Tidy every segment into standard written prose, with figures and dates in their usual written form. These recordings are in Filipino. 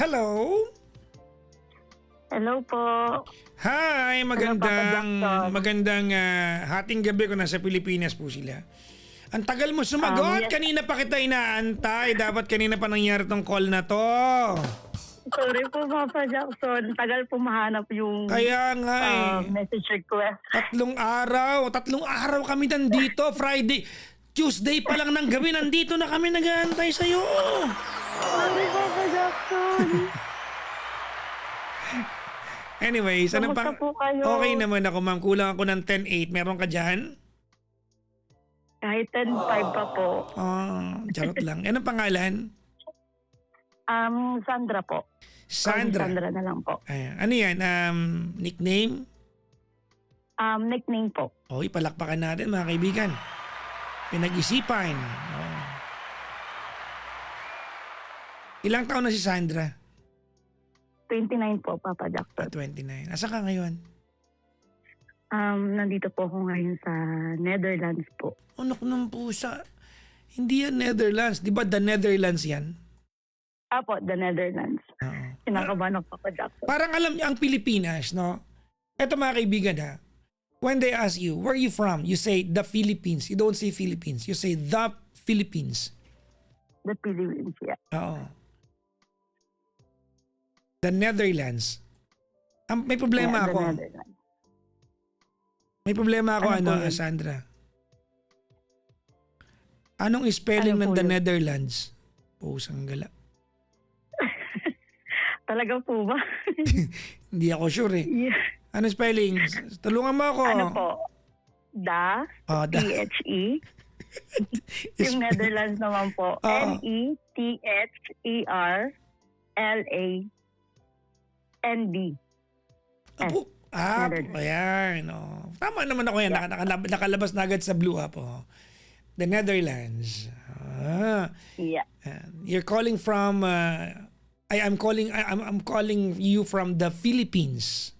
Hello? Hello po. Hi, Hello, Papa Jackson. magandang hating gabi ko nasa Pilipinas po sila. Ang tagal mo sumagot, Yes. kanina pa kita inaantay. Dapat kanina pa nangyari tong call na to. Sorry po, Papa Jackson. Tagal po mahanap yung Kaya nga message request. tatlong araw kami nandito, Friday. Tuesday pa lang ng gabi, nandito na kami nag-aantay sa'yo. Sorry, Papa Jackson. Anyways, anong Kamusta po kayo? Okay naman ako, ma'am. Kulang ako ng 10-8. Meron ka dyan? Kahit 10-5 pa po. Charot lang. Anong pangalan? Sandra po. Sandra. Sandra na lang po. Ayan. Ano yan? Nickname? Nickname po. Ipalakpakan natin mga kaibigan. Pinag-isipan. Ilang taon na si Sandra? 29 po, Papa Jackson. 29. Asa ka ngayon? Nandito po ako ngayon sa Netherlands po. Anak ng pusa. Hindi yan Netherlands. Di ba the Netherlands yan? Apo, the Netherlands. Oo. Kinakabahan ako, Papa Jackson. Parang alam niyo ang Pilipinas, no? Eto mga kaibigan ha. When they ask you, where are you from? You say the Philippines. You don't say Philippines. You say the Philippines. The Philippines, yeah. Oo. The Netherlands. May problema Yeah, the ako. Netherlands. May problema ako, Ano po yun? Sandra. Anong spelling Ano ng po the yun? Netherlands? Pusang gala. Talaga po ba? Hindi ako sure eh. Yeah. Ano spelling? Tulungan mo ako. Ano po? Da, Da. T-H-E. Yung Netherlands naman po. Netherlands. Apo. Netherlands. Ayan. Tama naman ako yan. Nakalabas na agad sa blue app. The Netherlands. Yeah. You're calling from I'm calling you from the Philippines.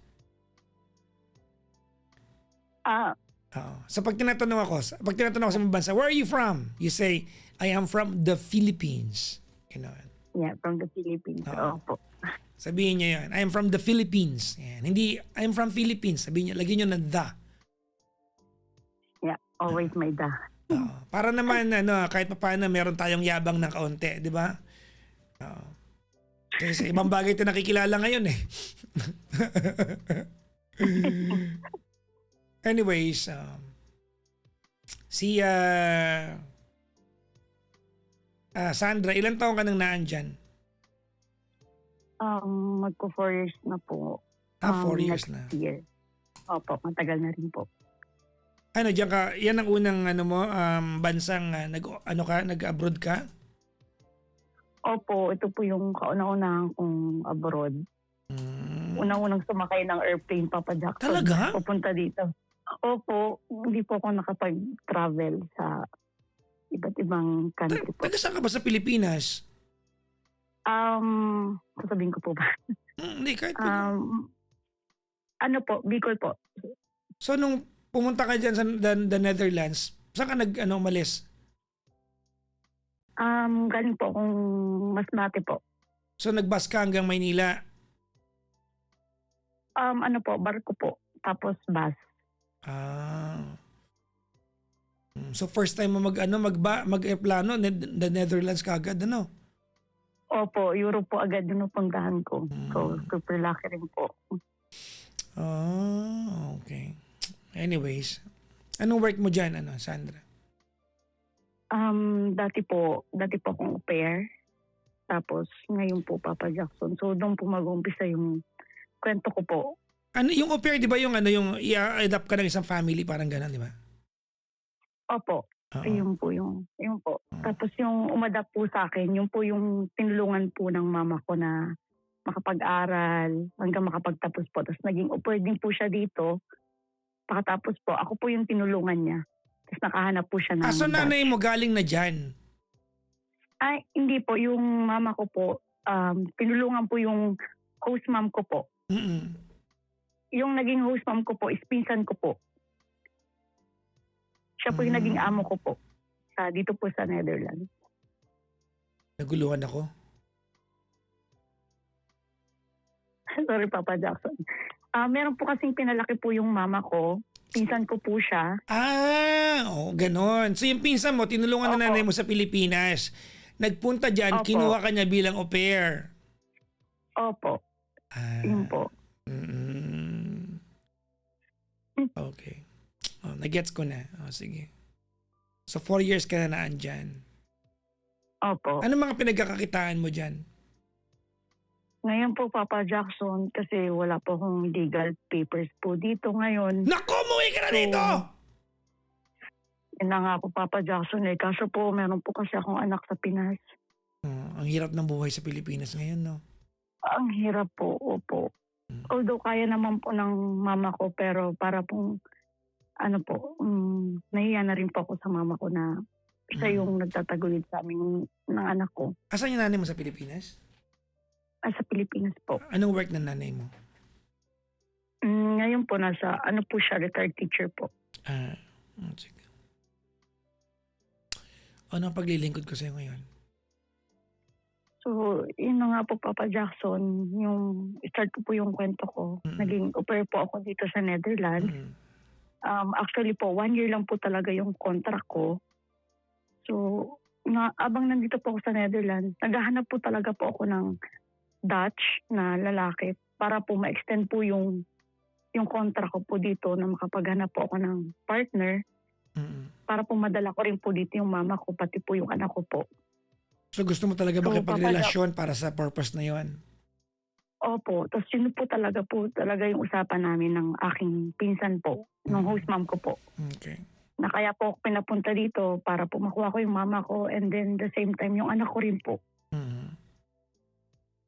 So pag tinatanong ako sa mga bansa, where are you from? You say, I am from the Philippines. Yeah, from the Philippines. Opo. Sabihin niya yan, I am from the Philippines. Yan. Hindi, I am from Philippines. Sabihin niya, lagyan niyo na the. Yeah, always my da. Para naman, kahit pa paano, meron tayong yabang ng kaunti, di ba? Kasi sa ibang bagay ito nakikilala ngayon eh. Anyways, si Sandra, ilang taon ka nang naandyan? Magko 4 years na po. 4 years na. Next year. Opo, matagal na rin po. Diyan ka, yan ang unang bansang nag-abroad ka? Opo, ito po yung kauna-unahang kong abroad. Unang-unang sumakay ng airplane, Papa Jackson. Talaga? Pupunta dito. Opo, hindi po ako nakapag-travel sa iba't ibang country po. Taga saan ka ba sa Pilipinas? Sasabihin ko po ba? Hindi, kahit Ano po, Bicol po. So nung pumunta ka dyan sa the Netherlands, saan ka umalis? Galing po akong Masbate po. So nag-bus ka hanggang Maynila? Ano po, barko po. Tapos bus. So first time mo mag-aeroplano, the Netherlands ka agad, ano? Opo, Europe po agad yung napuntahan ko. So, super lucky rin po. Okay. Anyways, anong work mo dyan, Sandra? Dati po akong au pair. Tapos, ngayon po, Papa Jackson. So, doon po mag-umpisa yung kwento ko po. Yung au pair, di ba yung i-adapt ka ng isang family, parang gano'n, di ba? Opo. Yun po. Tapos yung umadapt po sa akin, yun po yung tinulungan po ng mama ko na makapag-aral hanggang makapagtapos po. Tapos naging au pair din po siya dito. Pakatapos po, ako po yung tinulungan niya. Tapos nakahanap po siya ng So nanay mo galing na dyan? Ay, hindi po. Yung mama ko po, tinulungan po yung host mom ko po. Yung naging host mom ko po, is pinsan ko po. Siya po yung naging amo ko po. Dito po sa Netherlands. Naguluhan ako. Sorry, Papa Jackson. Meron po kasing pinalaki po yung mama ko. Pinsan ko po siya. Ganon. So yung pinsan mo, tinulungan na Opo. nanay mo sa Pilipinas. Nagpunta dyan, Opo. kinuha ka niya bilang au pair. Opo. Yun po. Mm. Okay. Nagets ko na. Sige. So 4 years ka na naandyan. Opo. Ano mga pinagkakakitaan mo dyan? Ngayon po, Papa Jackson, kasi wala po akong legal papers po dito ngayon. Naku, umuwi ka na dito! Yun na nga po, Papa Jackson. Kaso po, meron po kasi akong anak sa Pinas. Ang hirap ng buhay sa Pilipinas ngayon, no? Ang hirap po, opo. Although kaya naman po ng mama ko, pero para pong, nahiya na rin po ako sa mama ko na siya yung nagtataguyod sa amin ng anak ko. Asan yung nanay mo sa Pilipinas? Sa Pilipinas po. Anong work ng nanay mo? Ngayon po, po siya, retired teacher po. Sige. Ano ang paglilingkod ko sa'yo ngayon? So, yun na nga po, Papa Jackson, yung start ko po yung kwento ko. Naging au pair po ako dito sa Netherlands. Actually po, 1 year lang po talaga yung contract ko. So, abang nandito po ako sa Netherlands, naghahanap po talaga po ako ng Dutch na lalaki para po ma-extend po yung contract ko po dito na makapaghanap po ako ng partner para po madala ko rin po dito yung mama ko pati po yung anak ko po. So gusto mo talaga makipagrelasyon para sa purpose na yon? Opo. Tapos yun po talaga yung usapan namin ng aking pinsan po, ng host mom ko po. Okay. Na kaya po ako pinapunta dito para po makuha ko yung mama ko and then the same time yung anak ko rin po.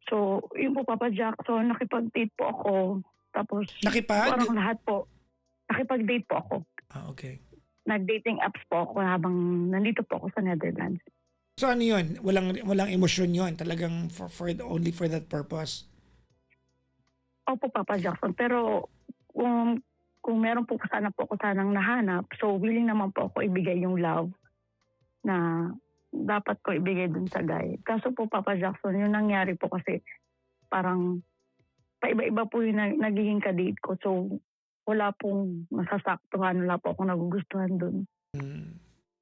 So, yun po, Papa Jackson, nakipag-date po ako. Tapos, parang lahat po, nakipag-date po ako. Okay. Nag-dating apps po ako habang nandito po ako sa Netherlands. So ano yun? Walang emosyon yun? Talagang only for that purpose? Opo, Papa Jackson. Pero, kung meron po ako sanang nahanap, so willing naman po ako ibigay yung love na dapat ko ibigay dun sa guy. Kaso po, Papa Jackson, yung nangyari po kasi parang paiba-iba po yung nagiging kadate ko. So, wala pong masasaktuhan, wala po akong nagugustuhan dun.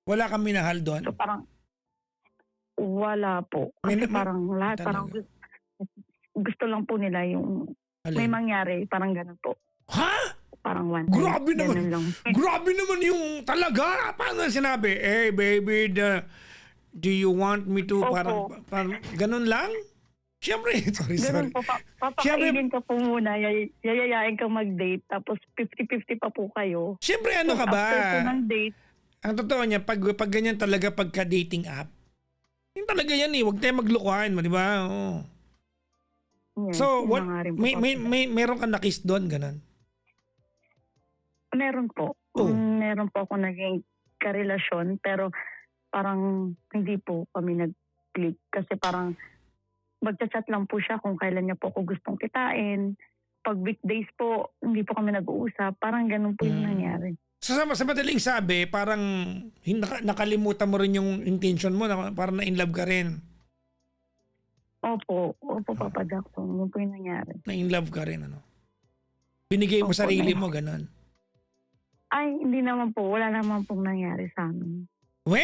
Wala kang minahal doon? So, parang wala po. Kasi parang lahat, parang gusto lang po nila yung may mangyari, parang ganun po. Ha? Parang one. Grabe naman. Grabe naman yung talaga. Paano sinabi? Hey, baby, do you want me to? Parang ganun lang? Siyempre, sorry. Ganun po, papakainin ka po muna, yayayain ka mag-date, tapos 50-50 pa po kayo. Siyempre, ano ka ba? After po ng date. Ang totoo niya, pag ganyan talaga pagka-dating app, yun talaga yan eh. Huwag tayo maglukuhan mo, di ba? Oh. Yes, So, meron ka na-kiss doon, ganun? Meron po. Meron po ako naging karelasyon, pero parang hindi po kami nag-click. Kasi parang magchat-chat lang po siya kung kailan niya po ako gustong kitain. Pag weekdays po, hindi po kami nag-uusap. Parang ganun po yung nangyari. So, sa madaling sabi, parang nakalimutan mo rin yung intention mo, na parang na-in love ka rin. Opo, Papa Jackson. Yun po yung nangyari. Na-in love ka rin, ano? Binigay mo sarili mo, ganun. Ay, hindi naman po. Wala naman pong nangyari sa amin. We?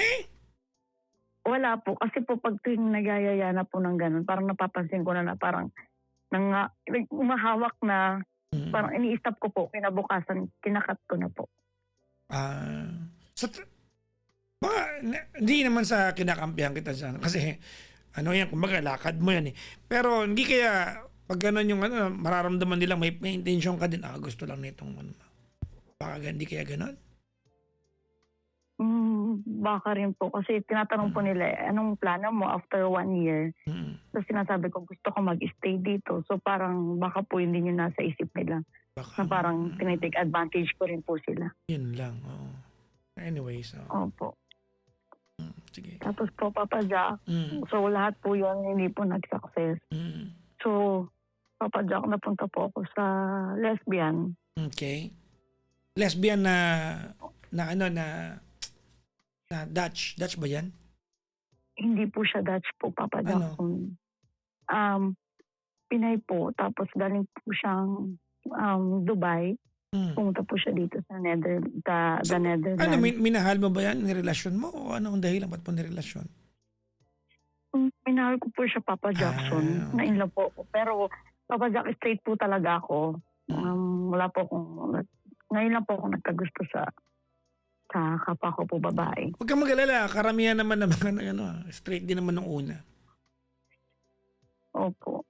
Wala po. Kasi po pag tuwing nagyayaya na po ng ganun, parang napapansin ko na parang umahawak na, parang ini-stop ko po. Kinabukasan, kinakat ko na po. Hindi naman sa kinakampihan kita dyan. Kasi, kumbaga, lakad mo yan eh. Pero, hindi kaya, pag gano'n yung mararamdaman nilang may intention ka din, gusto lang nitong, baka hindi kaya gano'n? Baka rin po. Kasi tinatanong po nila, anong plano mo after 1 year? So sinasabi ko, gusto ko mag-stay dito. So parang baka po hindi nyo nasa isip nila. Na parang tinitake advantage ko rin po sila. Yun lang. Oo. Anyway, so. Opo. Sige. Tapos po, Papa Jack, so lahat po yun hindi po nag-success. So, Papa Jack, napunta po ako sa lesbian. Okay. Lesbian na Dutch. Dutch ba yan? Hindi po siya Dutch po, Papa Jackson. Pinay po. Tapos galing po siyang Dubai. Hmm. Pumunta po siya dito sa the So, ano, Netherlands. minahal mo ba yan? Nirelasyon mo? O ano ang dahilan? Ba't mo nirelasyon? Minahal ko po siya, Papa Jackson. Okay. Na-in-love po ako. Pero Papa Jack, straight po talaga ako. Wala po akong, ngayon lang po ako nagkagusto sa kapwa ko po babae. Huwag kang mag-alala. Karamihan naman ng mga straight din naman nung una. Opo.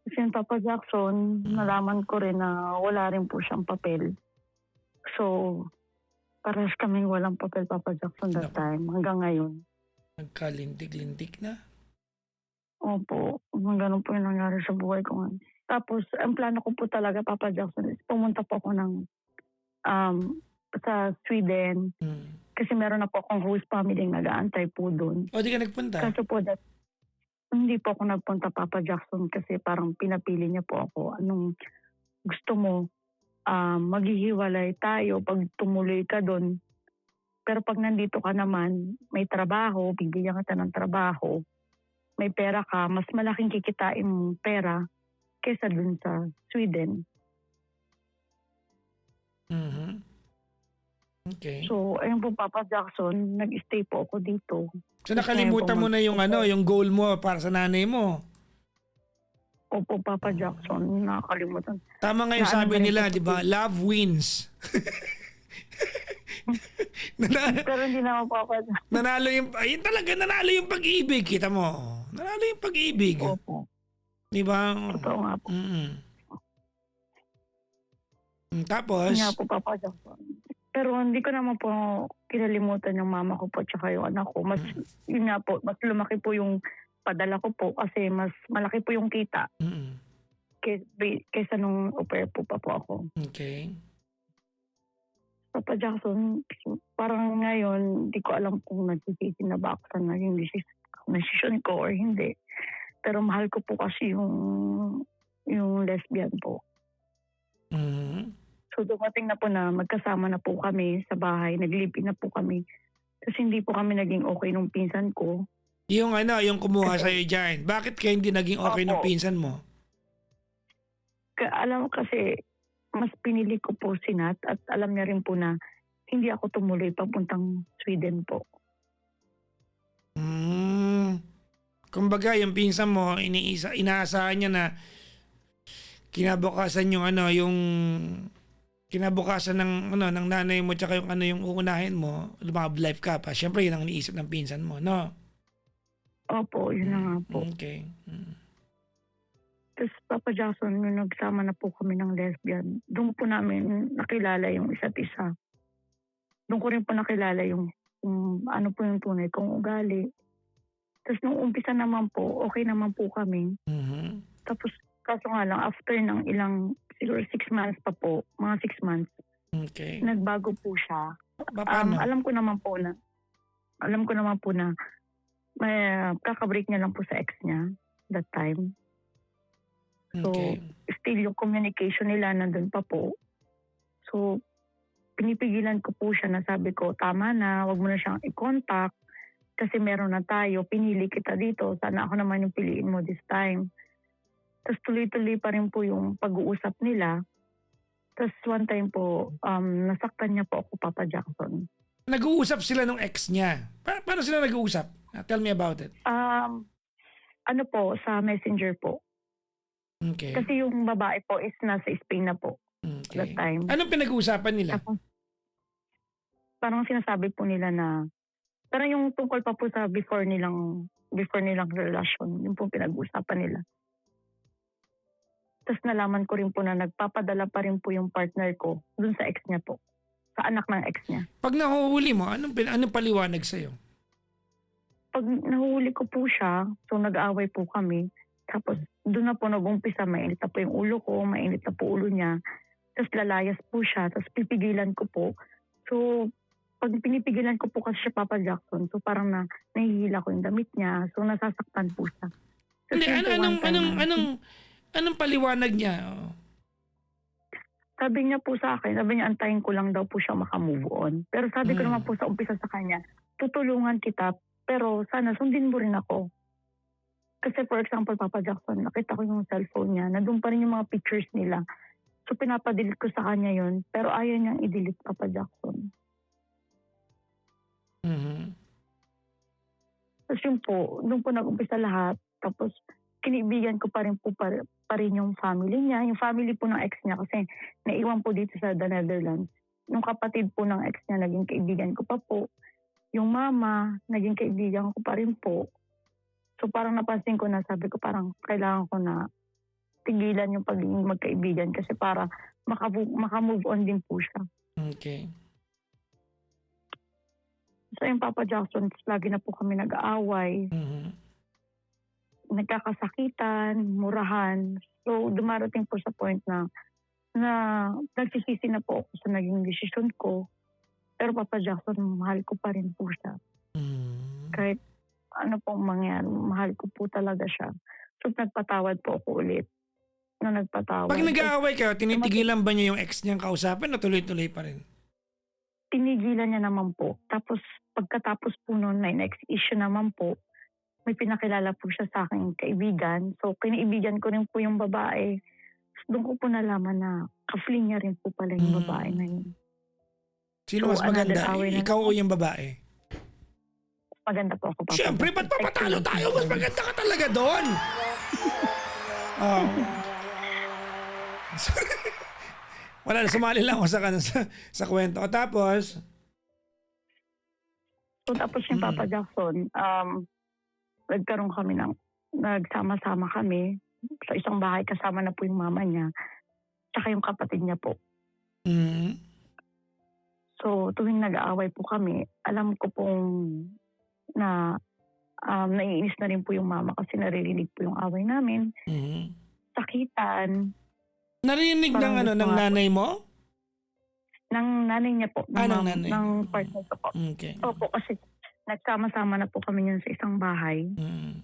Kasi yung Papa Jackson, nalaman ko rin na wala rin po siyang papel. So, parehas kaming walang papel, Papa Jackson, that time. Hanggang ngayon. Nagkalintik-lintik na. Opo. Ganun po yung nangyari sa buhay ko ngayon. Tapos, ang plano ko po talaga, Papa Jackson, is pumunta po ako ng sa Sweden. Kasi meron na po akong host family nag-aantay po doon. O, di ka nagpunta? Kaso po, hindi po ako nagpunta, Papa Jackson, kasi parang pinapili niya po ako. Anong gusto mo? Maghihiwalay tayo pag tumuloy ka doon. Pero pag nandito ka naman, may trabaho, bibigyan kita ng trabaho, may pera ka, mas malaking kikitain mong pera kesa dun sa Sweden. Okay. So, ayun po, Papa Jackson, nag-stay po ako dito. So, nakalimutan mo na yung yung goal mo para sa nanay mo. Opo, Papa Jackson, nakakalimutan. Tama nga yung sabi nila, di ba? Love wins. Pero hindi na ako, Papa Jackson. Nanalo yung, ayun talaga, nanalo yung pag-ibig. Kita mo. Nanalo yung pag-ibig. Opo. Di ba? Totoo nga po. Tapos? Nga po, Papa Jackson. Pero hindi ko naman po kinalimutan yung mama ko po tsaka yung anak ko. Mas, yun nga po, mas lumaki po yung padala ko po kasi mas malaki po yung kita kaysa nung au pair po pa po ako. Okay. Papa Jackson, parang ngayon, hindi ko alam kung nagsisisi na ba ako sa naging decision ko or hindi. Pero mahal ko po kasi yung lesbian po. So dumating na po na magkasama na po kami sa bahay, nag-live-in na po kami. Kasi hindi po kami naging okay nung pinsan ko. Yung yung kumuha sa'yo dyan, bakit kayo hindi naging okay ng pinsan mo? Alam kasi, mas pinili ko po si Nat at alam niya rin po na hindi ako tumuloy papuntang Sweden po. Kumbaga, yung pinsan mo, inaasahan niya na kinabukasan yung kinabukasan ng ng nanay mo tsaka yung uunahin mo, lumab life ka pa. Syempre, yun ang iniisip ng pinsan mo, no? Opo, yun na nga po. Okay. Tapos Papa Jackson, nung nagsama na po kami ng lesbian, doon po namin nakilala yung isa't isa. Doon ko rin po nakilala yung ano po yung tunay kong ugali. Tapos nung umpisa naman po, okay naman po kami. Tapos kaso nga lang, after ng ilang, siguro 6 months pa po, mga 6 months, okay, nagbago po siya. Paano? Alam ko naman po na may kakabreak niya lang po sa ex niya that time. So, still yung communication nila nandun pa po. So, pinipigilan ko po siya na sabi ko, tama na, wag mo na siyang i-contact kasi meron na tayo, pinili kita dito, sana ako naman yung piliin mo this time. Tapos tuloy-tuloy pa rin po yung pag-uusap nila. Tapos one time po, nasaktan niya po ako, Papa Jackson. Nag-uusap sila nung ex niya. Paano sila nag-uusap? Tell me about it. Ano po, sa Messenger po. Okay. Kasi yung babae po is nasa Spain na po. Okay. That time. Anong pinag-uusapan nila? Tapos, parang sinasabi po nila na, parang yung tungkol pa po sa before nilang relasyon, yung po pinag-uusapan nila. Tapos nalaman ko rin po na nagpapadala pa rin po yung partner ko dun sa ex niya po. Sa anak ng ex niya. Pag nahuhuli mo, anong paliwanag sa'yo? Pag nahuhuli ko po siya, so nag-aaway po kami. Tapos doon na po nag-umpisa, mainit na po yung ulo ko, mainit na po ulo niya. Tapos lalayas po siya, tapos pipigilan ko po. So pag pinipigilan ko po kasi siya, Papa Jackson, so parang nahihila ko yung damit niya. So nasasaktan po siya. So, hindi, anong paliwanag niya? Sabi niya po sa akin, sabi niya antayin ko lang daw po siya makamove on. Pero sabi ko naman po sa umpisa sa kanya, tutulungan kita, pero sana sundin mo rin ako. Kasi for example, Papa Jackson, nakita ko yung cellphone niya, nandun pa rin yung mga pictures nila. So pinapa-delete ko sa kanya yun, pero ayaw niyang i-delete, Papa Jackson. Mhm. Tapos yun po, doon po nag-umpisa lahat. Tapos kinibigan ko pa rin po pa rin yung family niya, yung family po ng ex niya kasi naiwan po dito sa the Netherlands. Yung kapatid po ng ex niya, naging kaibigan ko pa po. Yung mama, naging kaibigan ko pa rin po. So parang napansin ko na, sabi ko parang kailangan ko na tigilan yung pagiging magkaibigan kasi para maka-move on din po siya. Okay. So yung Papa Jackson, lagi na po kami nag-aaway, Mhm. nagkakasakitan, murahan. So dumarating po sa point na nagsisisi na po ako sa naging desisyon ko. Pero Papa Jackson, mahal ko pa rin po siya. Mm. Kahit ano pong mangyari, mahal ko po talaga siya. So nagpatawad po ako ulit. Na nagpatawad. Pag nag-aaway kayo, tinitigilan ba niya yung ex niyang kausapin o tuloy-tuloy pa rin? Tinigilan niya naman po. Tapos pagkatapos po noon, may next issue naman po, may pinakilala po siya sa aking kaibigan. So kiniibigan ko rin po yung babae. Doon ko po nalaman na ka-fling niya rin po pala yung babae na yun. Sino So, mas maganda? another away na Ikaw o yung babae? Maganda po ako, Papa. Siyempre, ba't papatalo tayo? Mas maganda ka talaga doon. Oh. Wala na, sumali lang ako sa kwento. O tapos, So tapos yung Papa Jackson, nagkaroon kami nagsama-sama kami sa isang bahay, kasama na po yung mama niya, tsaka yung kapatid niya po. mm, So tuwing nag-aaway po kami, alam ko pong na naiinis na rin po yung mama kasi naririnig po yung away namin. mhm. Sakitan. Narinig ng Parang ano, gusto ng nga po. nanay mo? Ng nanay niya po. Ng nanay. Ng partner ko po. Okay. Opo, kasi nagsama-sama na po kami yun sa isang bahay. Mm,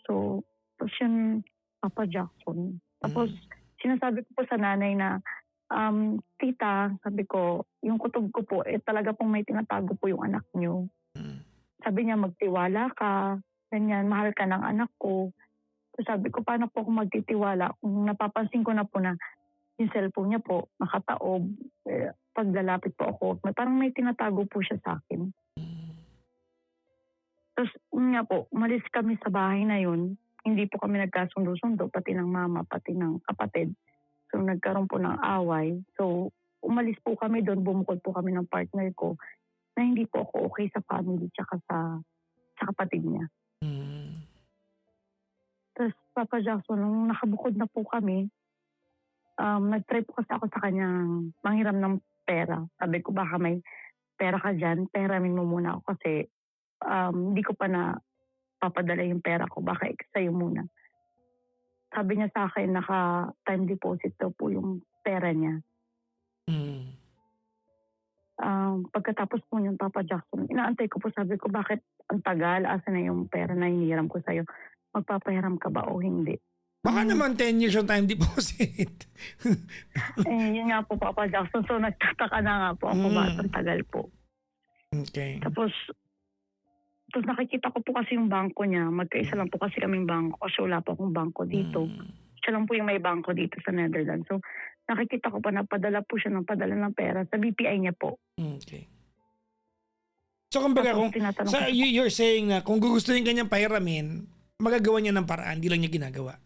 So, tapos yun, Papa Jackson. Tapos, sinasabi ko po sa nanay na, tita, sabi ko, yung kutob ko po, talaga pong may tinatago po yung anak niyo. mm, Sabi niya, magtiwala ka, ganyan, mahal ka ng anak ko. So sabi ko, paano po ako magtitiwala kung napapansin ko na po na yung cellphone niya po, nakataob, pag lalapit po ako, parang may tinatago po siya sa akin. Tapos yun nga po, umalis kami sa bahay na yun. Hindi po kami nagkasundo-sundo, pati ng mama, pati ng kapatid. So nagkaroon po ng away. So umalis po kami doon, bumukod po kami ng partner ko na hindi po ako okay sa family tsaka sa kapatid niya. mm, Tapos Papa Jackson, nung nakabukod na po kami, nag-try po kasi ako sa kanyang manghiram ng pera. Sabi ko, baka may pera ka dyan, peramin mo muna ako kasi hindi ko pa na papadala yung pera ko, baka sa'yo muna. Sabi niya sa akin, naka-time deposit daw po yung pera niya. mm. Pagkatapos po yung Papa Jackson, inaantay ko po, sabi ko, bakit ang tagal? Asa na yung pera na hinihiram ko sa'yo? Magpapahiram ka ba o hindi? Baka naman 10 years yung time deposit. Yun nga po, Papa Jackson. So nagtataka na nga po ako, bakit ang tagal po. Okay. Tapos nakikita ko po kasi yung bangko niya. Magkaisa lang po kasi kaming bangko kasi wala po akong bangko dito. Siya lang po yung may bangko dito sa Netherlands. So nakikita ko pa na padala po siya ng padala ng pera sa BPI niya po. Okay. So kumbaga, Tapos tinatanong ko, you're saying na kung gugustuhin kanyang pahiramin, magagawa niya ng paraan, di lang niya ginagawa.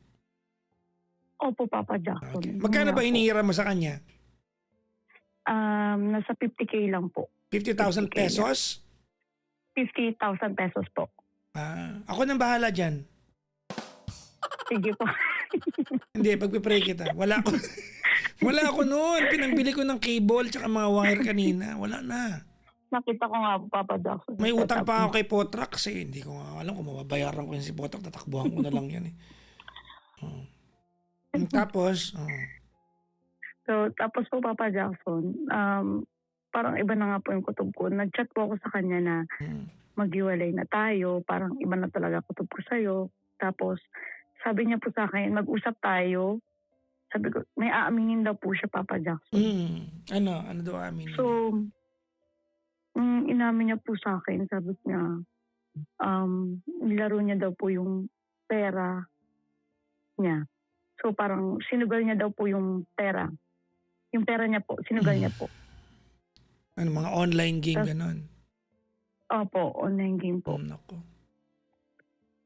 opo, Papa Jackson. Okay. Yun Magkano nga ba po. hinihiram mo sa kanya? Nasa 50K lang po. 50,000 pesos? 50,000 pesos po. Ako nang bahala dyan. Sige po. Hindi, pagpipray kita. Wala ako. Wala ako noon. Pinangbili ko ng cable tsaka mga wire kanina. Wala na. Nakita ko nga po, Papa Jackson. May utang pa ako kay Potrak kasi hindi ko nga alam kung mababayaran ko yun si Potrak. Tatakbuhan ko na lang yan eh. Tapos, So, tapos po, Papa Jackson, parang iba na nga po yung kutob ko. Nag-chat po ako sa kanya na maghiwalay na tayo. Parang iba na talaga kutob ko sa'yo. Tapos, sabi niya po sa akin, mag-usap tayo. Sabi ko, may aaminin daw po siya, Papa Jackson. ano daw amin? So, inamin niya po sa akin, sabi niya, nilaro niya daw po yung pera niya. So parang sinugal niya daw po yung pera. Yung pera niya po, sinugal niya po. Ano, mga online game, Tas ganon? Opo, online game po. Naku.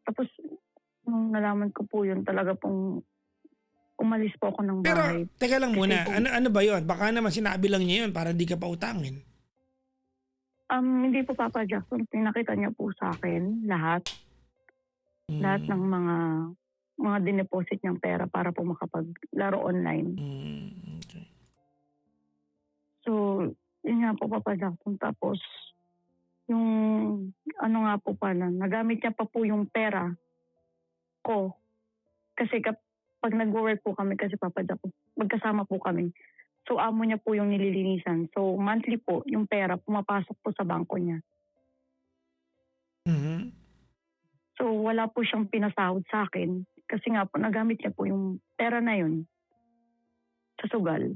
Tapos nung nalaman ko po yun, talaga pong umalis po ako ng Pero, bahay. teka lang Kasi muna, po ano ba yun? Baka naman sinabi lang niya yun para di ka pa utangin. hindi po Papa Jackson, pinakita niya po sa akin lahat ng mga dineposit niyang pera para po makapaglaro online. Okay. So, yun nga po Papa Jackson. Tapos, yung ano nga po pala, nagamit niya pa po yung pera ko. Kasi pag nag-work po kami, kasi Papa Jackson, magkasama po kami. So, amo niya po yung nililinisan. So, monthly po, yung pera pumapasok po sa bangko niya. Mhm. So, wala po siyang pinasahod sa akin. Kasi nga po, nagamit niya po yung pera na yun sa sugal.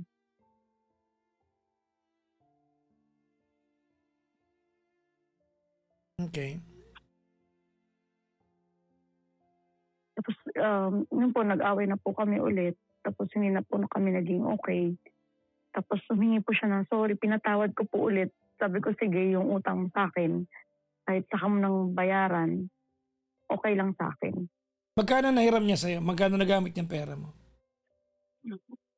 Okay. Tapos, yun po, nag-away na po kami ulit. Tapos, hindi na po na kami naging okay. Tapos, humingi po siya ng sorry. Pinatawad ko po ulit. Sabi ko, sige, yung utang mo sa akin, kahit saka mo nang bayaran, okay lang sa akin. Magkano nahiram niya sa'yo? Magkano nagamit niyang pera mo?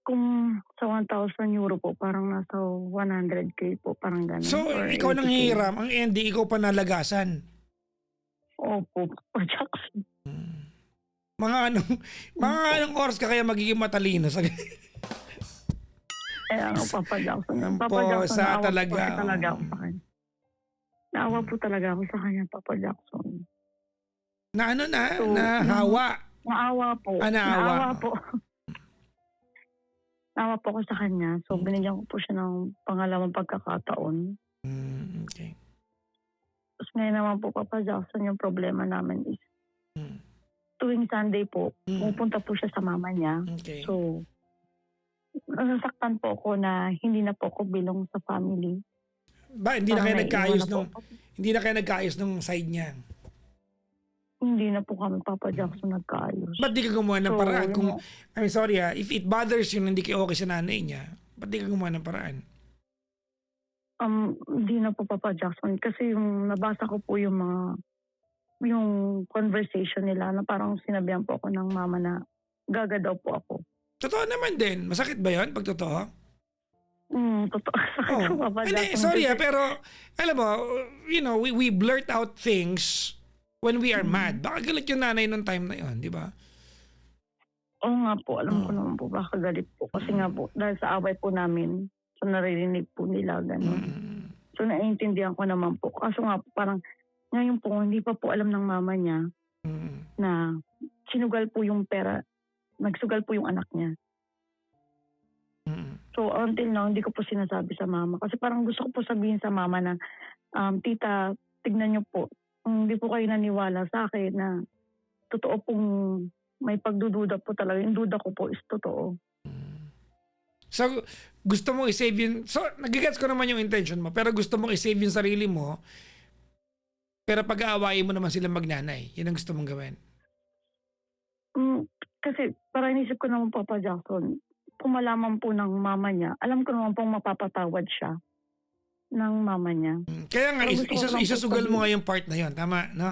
Kung sa 1,000 euro po, parang nasa 100K po, parang gano'n. So, or ikaw nang 80K. hiram, ang ending, ikaw pa nalagasan. Opo, Papa Jackson. Mga anong oras ka kaya magiging matalino? Kaya nga, Papa Jackson. Ang Papa Jackson, posa naawa talaga. po kasi talaga ako sa kanya. Naawa po talaga ako sa kanya, Papa Jackson. Na ano na? So, Nahawa. Naawa po. Naawa. Naawa po. Naawa po ako sa kanya. So, binigyan ko po siya ng pangalawang pagkakataon. Okay. Tapos ngayon naman po, Papa Jackson, yung problema namin is tuwing Sunday po, pupunta po siya sa mama niya. Okay. So, nasasaktan po ako na hindi na po ako bilong sa family. Ba, hindi na Parang kayo naiiwan nagkaayos na po nung ako. hindi na kayo nagkaayos nung side niya. Hindi na po kami, Papa Jackson, nagkaayos. Ba't di ka gumawa ng So, paraan? yun Kung, nga. I'm sorry if it bothers you na hindi kayo okay sa nanay niya, ba't di ka gumawa ng paraan? Hindi na po, Papa Jackson. Kasi yung nabasa ko po yung conversation nila na parang sinabihan po ako ng mama na gaga daw po ako. Totoo naman din. Masakit ba yun pag totoo? Totoo. Sakit po, Papa Hindi, Jackson. sorry Kasi- pero alam mo, we blurt out things when we are mad. Baka galit yung nanay nung time na yun, di ba? Oo nga po, alam ko naman po baka galit po. Kasi nga po, dahil sa away po namin, so naririnig po nila gano'n. So naiintindihan ko naman po. Kaso nga po, parang ngayon po, hindi pa po alam ng mama niya na sinugal po yung pera, nagsugal po yung anak niya. So until now, hindi ko po sinasabi sa mama. Kasi parang gusto ko po sabihin sa mama na, tita, tignan niyo po, hindi po kayo naniwala sa akin na totoo pong may pagdududa po talaga. Yung duda ko po is totoo. So, gusto mong i-save yun. So, nagigets ko naman yung intention mo, pero gusto mong i-save yung sarili mo, pero pag-aawayin mo naman sila magnanay. Yun ang gusto mong gawin. Kasi para inisip ko naman, Papa Jackson, kung malaman po ng mama niya, alam ko naman pong mapapatawad siya ng mama niya. Kaya nga, Pero gusto ko lang po isasugal mo sabihin- nga yung part na yun. Tama, no?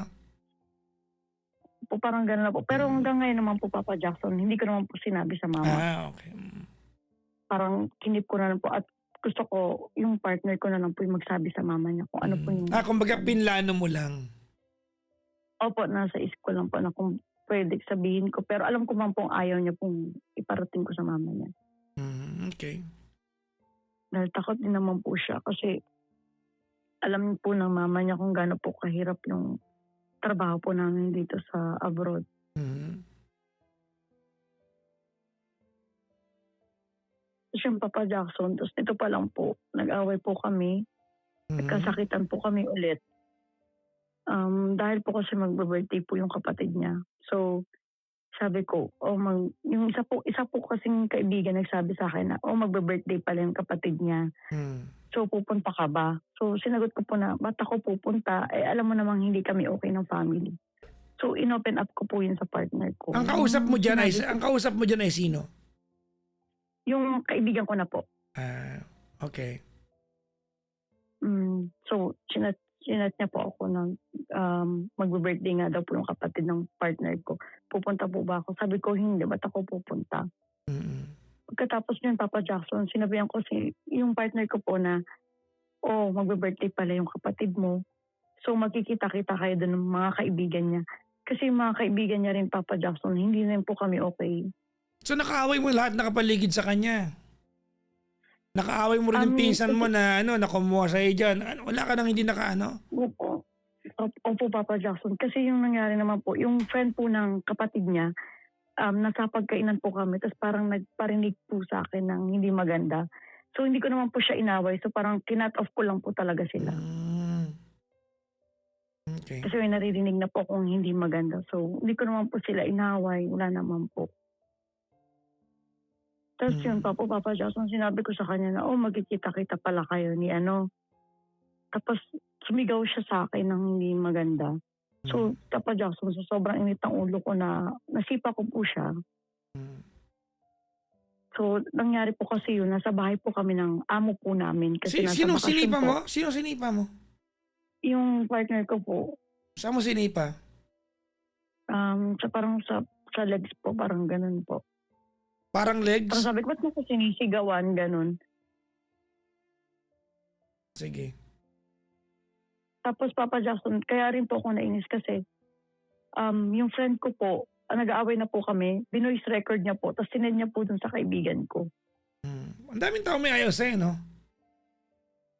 Po, parang gano'n na po. Pero hanggang ngayon naman po, Papa Jackson, hindi ko naman po sinabi sa mama. Okay. Parang kinip ko na lang po at gusto ko yung partner ko na lang po yung magsabi sa mama niya kung ano po yung... Kumbaga pinlano mo lang. Opo, nasa isip ko lang po na kung pwede sabihin ko. Pero alam ko man pong ayaw niya pong iparating ko sa mama niya. Okay. Dahil takot din naman po siya kasi alam po ng mama niya kung gaano po kahirap yung trabaho po namin dito sa abroad. Tapos yung Papa Jackson, tapos ito pa lang po, nag-away po kami, nagkasakitan po kami ulit. Dahil po kasi magbe-birthday po yung kapatid niya. So, sabi ko, yung isa po kasing kaibigan nagsabi sa akin na, magbe-birthday pala yung kapatid niya. So, pupunta ka ba? So, sinagot ko po na, ba't ako pupunta? Eh, alam mo namang hindi kami okay ng family. So, inopen up ko po yun sa partner ko. Ang kausap mo diyan ay Sinabi ko, ang kausap mo diyan ay sino? yung kaibigan ko na po. Ah, okay. So, chinat niya po ako na magbe-birthday nga daw po yung kapatid ng partner ko. Pupunta po ba ako? Sabi ko, hindi. Ba't ako pupunta? Mm. Pagkatapos niyan, Papa Jackson, sinabihan ko yung partner ko po na, magbe-birthday pala yung kapatid mo. So, magkikita-kita kayo doon ng mga kaibigan niya. Kasi yung mga kaibigan niya rin, Papa Jackson, hindi rin po kami okay. So nakaaway mo lahat nakapaligid sa kanya? Nakaaway mo rin yung pinsan mo na na kumuha sa'yo dyan. Wala ka nang hindi nakaano? Opo. Opo, Papa Jackson. Kasi yung nangyari naman po, yung friend po ng kapatid niya, nasa pagkainan po kami, tapos parang nagparinig po sa akin ng hindi maganda. So, hindi ko naman po siya inaway. So, parang kinat off ko lang po talaga sila. Okay. Kasi may naririnig na po kung hindi maganda. So, hindi ko naman po sila inaway. Wala naman po. Tapos yun pa po, Papa Jackson, sinabi ko sa kanya na, magkikita-kita pala kayo ni ano. Tapos sumigaw siya sa akin ng hindi maganda. So, Papa Jackson, sa sobrang init ng ulo ko na nasipa ko po siya. So, nangyari po kasi yun, nasa bahay po kami ng amo po namin. Kasi nasa Sino bakasyon sinipa po. mo? Sino sinipa mo? Yung partner ko po, Saan mo sinipa? parang sa legs po, parang ganun po. Parang legs? Parang sabi ko, ba't mo ko sinisigawan, ganun. Sige. Tapos Papa Jackson, kaya rin po ako nainis kasi yung friend ko po, nag-aaway na po kami, binoise record niya po, tapos sinend niya po dun sa kaibigan ko. Ang daming tao may ayaw sa'yo, no?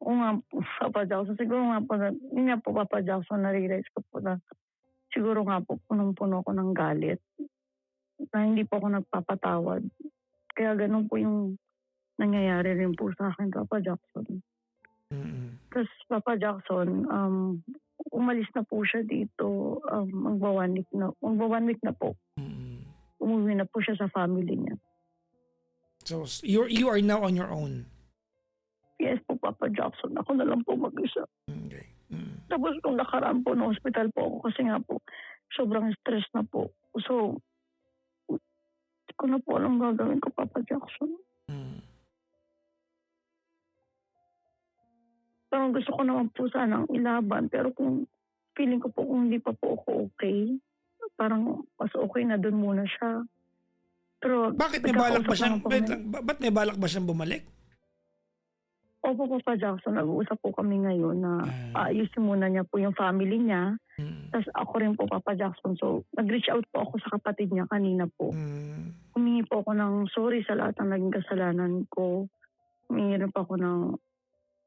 Oo nga po, Papa Jackson, siguro nga po, yun nga po Papa Jackson, na-realize ko po na siguro nga po punong-puno ko ng galit na hindi po ako nagpapatawad. Kaya ganun po yung nangyayari rin po sa akin, Papa Jackson. Tapos Papa Jackson, umalis na po siya dito, magba 1 week na po. Umuwi na po siya sa family niya. So you are now on your own. Yes po, Papa Jackson, ako na lang po mag-isa. Okay. Tapos kung nakaraan po na hospital po ako kasi nga po, sobrang stress na po. So, hindi ko na po alam gagawin ko, Papa Jackson. Parang gusto ko naman po sanang ilaban, pero kung feeling ko po kung hindi pa po ako okay, parang mas okay na dun muna siya. Pero Bakit may balak ba siyang, nagkakausap naman po kami. ba't may balak ba siyang bumalik? Opo, Papa Jackson, nag-uusap po kami ngayon na ayusin muna niya po yung family niya. Tapos ako rin po, Papa Jackson. So, nag-reach out po ako sa kapatid niya kanina po. Humingi po ako ng sorry sa lahat ng naging kasalanan ko. Humingi rin po ako ng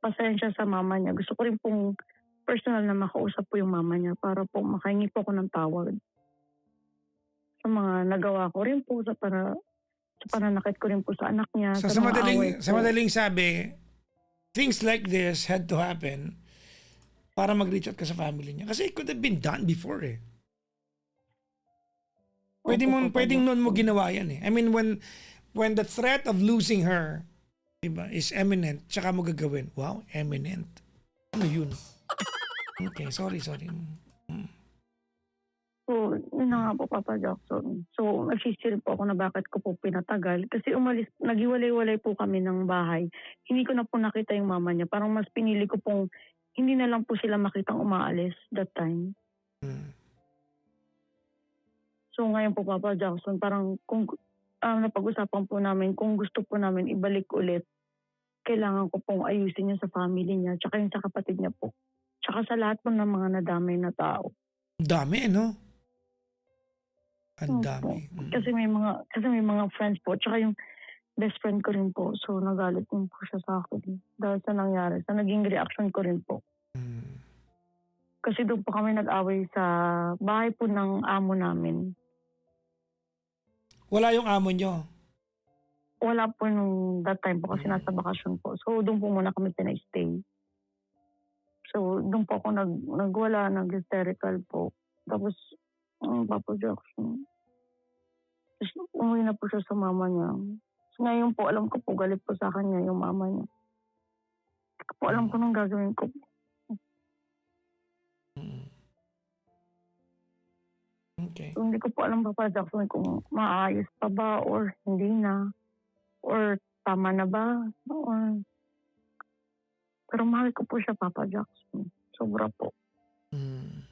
pasensya sa mama niya. Gusto ko rin pong personal na makausap po yung mama niya para po makahingi po ako ng tawad. Sa mga nagawa ko rin po, sa pananakit ko rin po sa anak niya. So, sa mga away sa po. madaling sabi, things like this had to happen para mag-reach out ka sa family niya. Kasi it could have been done before eh. Pwedeng noon mo ginawa yan eh. I mean, when the threat of losing her, diba, is imminent, tsaka mo gagawin. Wow, imminent. Ano yun? Okay, sorry. So, yun na nga po, Papa Jackson. So, nagsisiri po ako na bakit ko po pinatagal. Kasi naghiwalay-walay po kami ng bahay. Hindi ko na po nakita yung mama niya. Parang mas pinili ko pong hindi na lang po sila makitang umaalis that time. So, ngayon po, Papa Jackson, parang kung napag-usapan po namin, kung gusto po namin ibalik ulit, kailangan ko pong ayusin niya sa family niya, tsaka yung sa kapatid niya po. Tsaka sa lahat po ng mga nadamay na tao. Dami, no? Ang dami. Kasi may mga friends po, tsaka yung best friend ko rin po. So, nagalit din po siya sa akin. Dahil sa nangyari, sa naging reaction ko rin po. Kasi doon po kami nag-away sa bahay po ng amo namin. Wala yung amo nyo? Wala po nung that time po kasi nasa bakasyon po. So, doon po muna kami pinay-stay. So, doon po ako nagwala, nag-hysterical po. Tapos, Papa Jackson. Tapos, umuwi na po siya sa mama niya. So, ngayon po, alam ko po, galit po sa kanya yung mama niya. Hindi ko po alam kung anong gagawin ko. Mm. Okay. Hindi ko po alam, Papa Jackson, kung maayos pa ba or hindi na. Or tama na ba? Pero mahal ko po siya, Papa Jackson. Sobra po. Mm.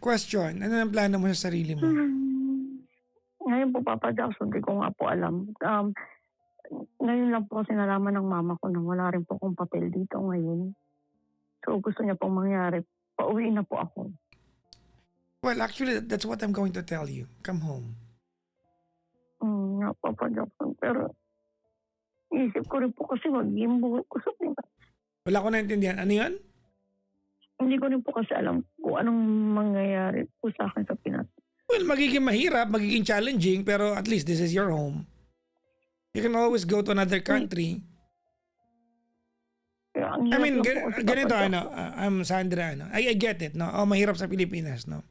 Question. Ano ang plano mo sa sarili mo? Ngayon po, Papa Jackson, hindi ko nga po alam. Ngayon lang po kasi nalaman ng mama ko na wala rin po akong papel dito ngayon. So gusto niya pong mangyari. Pauwi na po ako. Well, actually, that's what I'm going to tell you. Come home. Nga, Papa Jackson. Pero isip ko rin po kasi magiging buhok ko sa Pinas. Wala ko naintindihan. Ano yan? Hindi ko rin po kasi alam kung anong mangyayari po sa akin sa Pinas. Well, magiging mahirap, magiging challenging, pero at least this is your home. You can always go to another country. Kaya ang I hirap mean, lang po kasi, ganito, Papa ano, Jackson. I'm Sandra, ano. I get it, no? Oh, mahirap sa Pilipinas, no?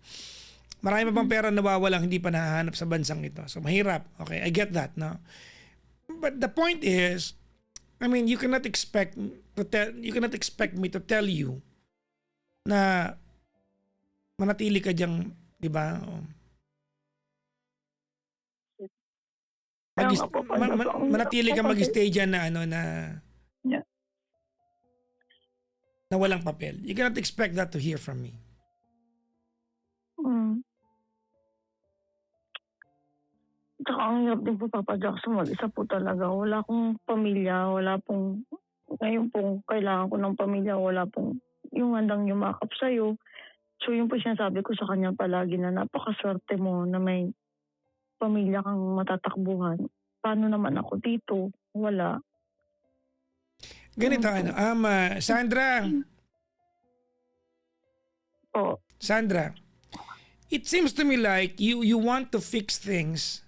Marami pa pang pera nawawalang hindi pa nahahanap sa bansang ito. So, mahirap. Okay, I get that, no? But the point is, I mean, you cannot expect me to tell you na manatili ka diyang, di ba? Kaya nga po, Papa Jackson, ang Manatili hirap ka po kasi. mag-stay dyan na, ano, na Yeah. na walang papel. You cannot expect that to hear from me. Tsaka ang hirap din po, Papa Jackson, mag-isa po talaga. Wala akong pamilya, wala pong, ngayon pong kailangan ko ng pamilya, wala pong yung handang yumakap sa'yo. So yun po sinasabi ko sa kanya palagi na napakaswerte mo na may pamilya kang matatakbuhan. Paano naman ako dito? Wala. Ganito, ano, Sandra, Po. Sandra, it seems to me like you want to fix things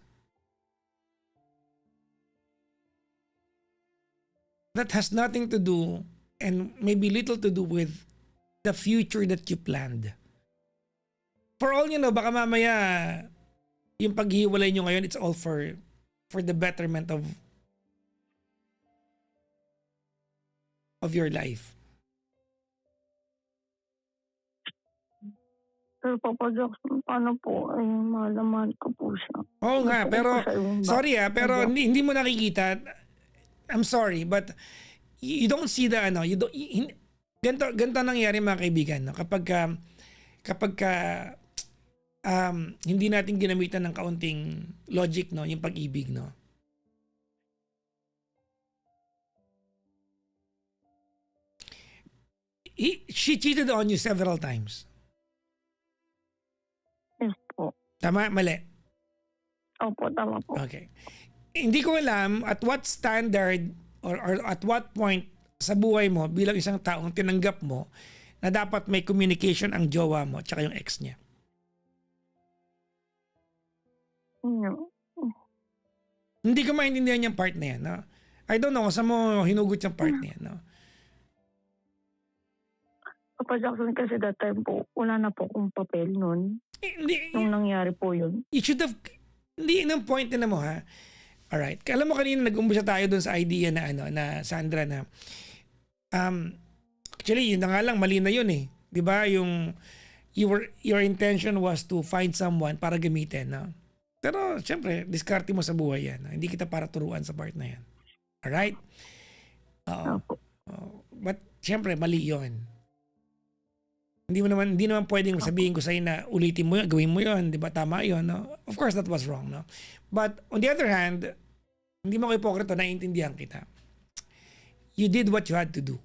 that has nothing to do and maybe little to do with the future that you planned. For all you know, baka mamaya yung paghiwalay nyo ngayon, it's all for the betterment of your life. Pero Papa Jackson, paano po? Ay, mahal ko po siya. Oo nga, Gusto ko pero po siya yung sorry pero Diba? hindi mo nakikita. I'm sorry, but you don't see the ano, ganito nangyari mga kaibigan, no? Kapag hindi natin ginamitan ng kaunting logic, no, yung pag-ibig, no. She cheated on you several times. Yes po. Tama, mali. Opo, tama po. Okay. Hindi ko alam at what standard or at what point sa buhay mo bilang isang taong tinanggap mo na dapat may communication ang jowa mo at saka yung ex niya. No. Hindi ko maintindihan yung part na yan. No? I don't know kung saan mo hinugot yung part na yan. No? Papa Jackson, kasi that time po, wala na po akong papel nun. Hindi, Nung nangyari po yun. you should have, hindi ng point na mo ha. Alright. Alam mo kanina nag-umpisa tayo dun sa idea na ano, na Sandra na actually yun na nga lang, mali na yun eh. 'Di ba? Yung your intention was to find someone para gamitin, no? Pero syempre, diskarte mo sa buhay yan. No? Hindi kita para turuan sa part na yan. Alright? Oo. Opo. But syempre, mali yun. Hindi naman pwedeng sabihin ko sa'yo na ulitin mo yun, gawin mo yun, di ba? Tama yun, no? Of course, that was wrong, no? But on the other hand, hindi mo ko hipokrito, naiintindihan kita. You did what you had to do.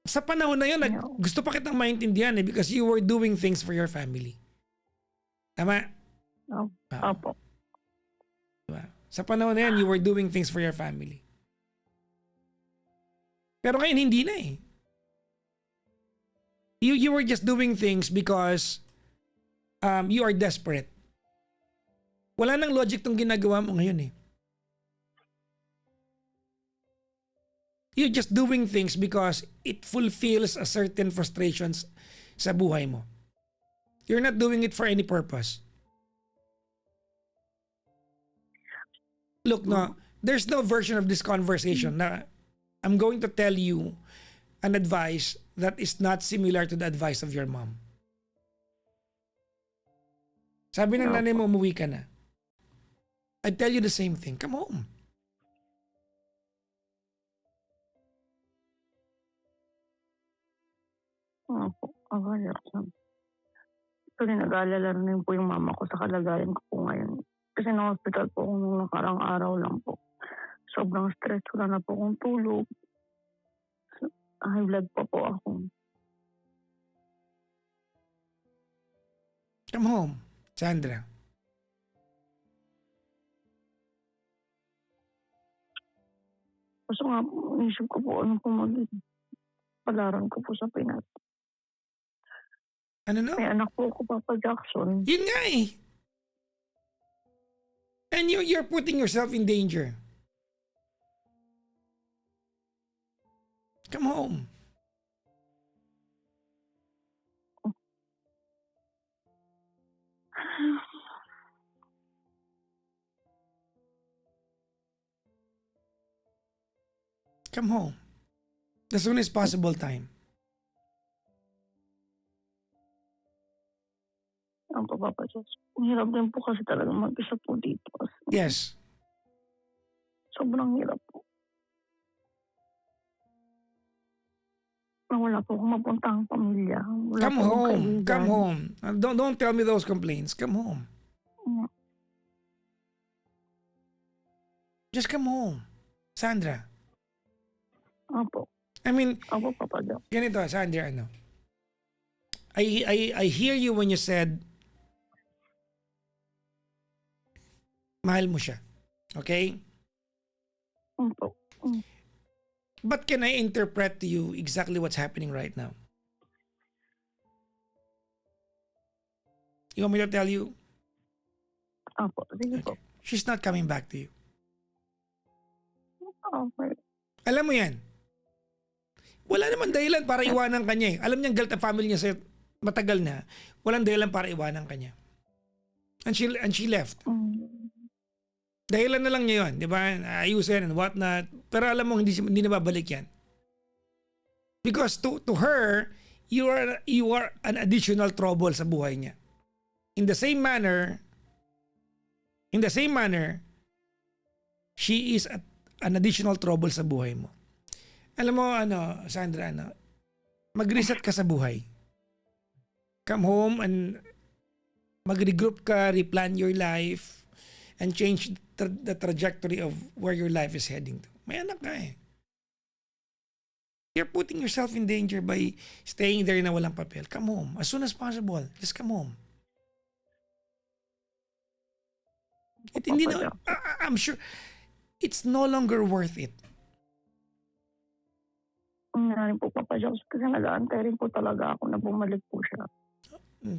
Sa panahon na yun, gusto pa kitang maintindihan eh, because you were doing things for your family. Tama? Opo. Diba? Sa panahon na yan, you were doing things for your family. Pero ngayon, hindi na eh. You were just doing things because you are desperate. Wala nang logic tong ginagawa mo ngayon eh. You're just doing things because it fulfills a certain frustrations sa buhay mo. You're not doing it for any purpose. Look, no, there's no version of this conversation na I'm going to tell you an advice that is not similar to the advice of your mom. Sabi ng nanay mo, umuwi ka na. I tell you the same thing. Come home. Opo, akala ko. Actually, nag-aalala rin po yung mama ko sa kalagayan ko po ngayon. Kasi na-hospital po ako nung nakarang araw lang po. Sobrang stress, wala na po akong tulog. High blood pa po ako. Come home, Sandra. Kaso nga, isip ko po ano po maging palaran ko po sa Pinas. Ano no? May anak po ako, Papa Jackson. Yun nga eh. And you're putting yourself in danger. Come home. Come home. The soonest possible time. Ang Papa Jackson. Hirap din po kasi talaga mag-isa po dito. Yes. Sobrang hirap po. Wala po akong mapuntahang pamilya. Wala Come po akong home. kaibigan. Come home. Don't tell me those complaints. Come home. Just come home. Sandra. Opo. I mean, Opo, Papa Jackson. ganito, Sandra, ano? I hear you when you said mahal mo siya. Okay? Opo. But can I interpret to you exactly what's happening right now? You want me to tell you? Opo. Sige po. Okay. She's not coming back to you. Okay. Alam mo yan. Wala naman dahilan para iwanan ka niya eh. Alam niyang galit ang family niya sa'yo matagal na. Walang dahilan para iwanan ka niya. And she left. Dahilan na lang niya yun. Di ba? Ayusin and whatnot. Pero alam mo, hindi na babalik yan. Because to her, you are an additional trouble sa buhay niya. In the same manner, she is an additional trouble sa buhay mo. Alam mo, Sandra, mag-reset ka sa buhay. Come home and mag-regroup ka, replan your life, and change the trajectory of where your life is heading to. May anak ka eh. You're putting yourself in danger by staying there na walang papel. Come home. As soon as possible. Just come home. I'm sure it's no longer worth it. Rin po, Papa Jackson, kasi nag-aantay rin po talaga ako na bumalik po siya.